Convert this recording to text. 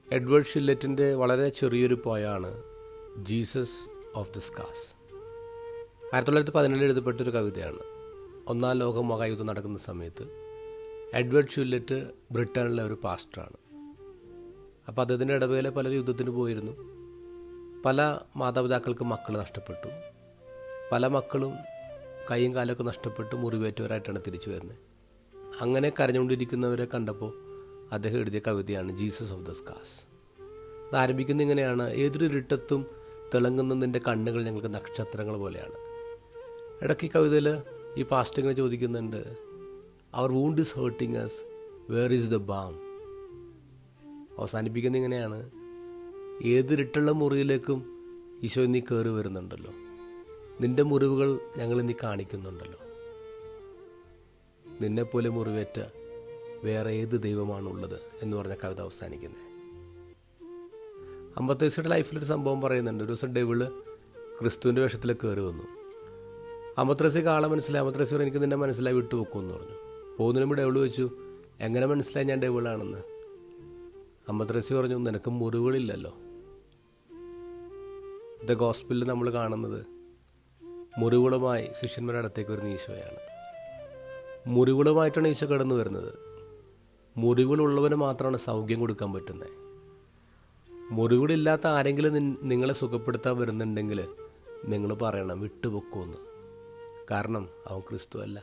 Edward ഷില്ലറ്റിൻ്റെ വളരെ ചെറിയൊരു പോയാണ് ജീസസ് ഓഫ് ദി സ്കാർസ്. 1917 എഴുതപ്പെട്ടൊരു കവിതയാണ്. ഒന്നാം ലോക മഹായുദ്ധം നടക്കുന്ന സമയത്ത് എഡ്വേർഡ് ഷില്ലറ്റ് ബ്രിട്ടനിലെ ഒരു പാസ്റ്ററാണ്. അപ്പോൾ അദ്ദേഹത്തിൻ്റെ ഇടവേള പല യുദ്ധത്തിന് പോയിരുന്നു. പല മാതാപിതാക്കൾക്ക് മക്കൾ നഷ്ടപ്പെട്ടു. പല മക്കളും കൈയും കാലൊക്കെ നഷ്ടപ്പെട്ട് മുറിവേറ്റവരായിട്ടാണ് തിരിച്ചു വരുന്നത്. അങ്ങനെ കരഞ്ഞുകൊണ്ടിരിക്കുന്നവരെ കണ്ടപ്പോൾ അദ്ദേഹം എഴുതിയ കവിതയാണ് ജീസസ് ഓഫ് ദ സ്കാർസ്. അത് ആരംഭിക്കുന്നത് ഇങ്ങനെയാണ്: ഏതൊരു ഇരുട്ടത്തും തിളങ്ങുന്ന നിൻ്റെ കണ്ണുകൾ ഞങ്ങൾക്ക് നക്ഷത്രങ്ങൾ പോലെയാണ്. ഇടയ്ക്ക് ഈ കവിതയിൽ ഈ പാസ്റ്റർ ഇങ്ങനെ ചോദിക്കുന്നുണ്ട്, our wound is hurting us, where is the balm. അവസാനിപ്പിക്കുന്നത് ഇങ്ങനെയാണ്: ഏതിരുട്ടുള്ള മുറിയിലേക്കും ഈശോ നീ കയറി വരുന്നുണ്ടല്ലോ, നിൻ്റെ മുറിവുകൾ ഞങ്ങൾ നീ കാണിക്കുന്നുണ്ടല്ലോ. നിന്നെപ്പോലെ മുറിവേറ്റ വേറെ ഏത് ദൈവമാണുള്ളത് എന്ന് പറഞ്ഞ കവിത അവസാനിക്കുന്നത്. അമ്പത്തേഴ്സിയുടെ ലൈഫിലൊരു സംഭവം പറയുന്നുണ്ട്. ഒരു ദിവസം ഡെവിള് ക്രിസ്തുവിൻ്റെ വേഷത്തിൽ കയറി വന്നു. അമ്പത്രേസിക്ക് ആളെ മനസ്സിലായി. അമ്പത്രേസി എനിക്ക് നിന്നെ മനസ്സിലായി, വിട്ടു വെക്കുമെന്ന് പറഞ്ഞു. പോകുന്നതിന് മുമ്പ് ഡെവിള് വെച്ചു, എങ്ങനെ മനസ്സിലായി ഞാൻ ഡെവിളാണെന്ന്? അമ്പത്രേസി പറഞ്ഞു, നിനക്ക് മുറിവുകളില്ലല്ലോ. ദ ഗോസ്പിളിൽ നമ്മൾ കാണുന്നത് മുറിവുകളുമായി ശിഷ്യന്മാരുടെ അടുത്തേക്ക് വരുന്ന ഈശോയാണ്. മുറിവുകളുമായിട്ടാണ് ഈശോ കടന്നു വരുന്നത്. മുറിവുകളുള്ളവന് മാത്രമാണ് സൗഖ്യം കൊടുക്കാൻ പറ്റുന്നത്. മുറിവുകളില്ലാത്ത ആരെങ്കിലും നിങ്ങളെ സുഖപ്പെടുത്താൻ വരുന്നുണ്ടെങ്കിൽ നിങ്ങൾ പറയണം വിട്ടുപൊക്കുമെന്ന്. കാരണം അവൻ ക്രിസ്തു അല്ല.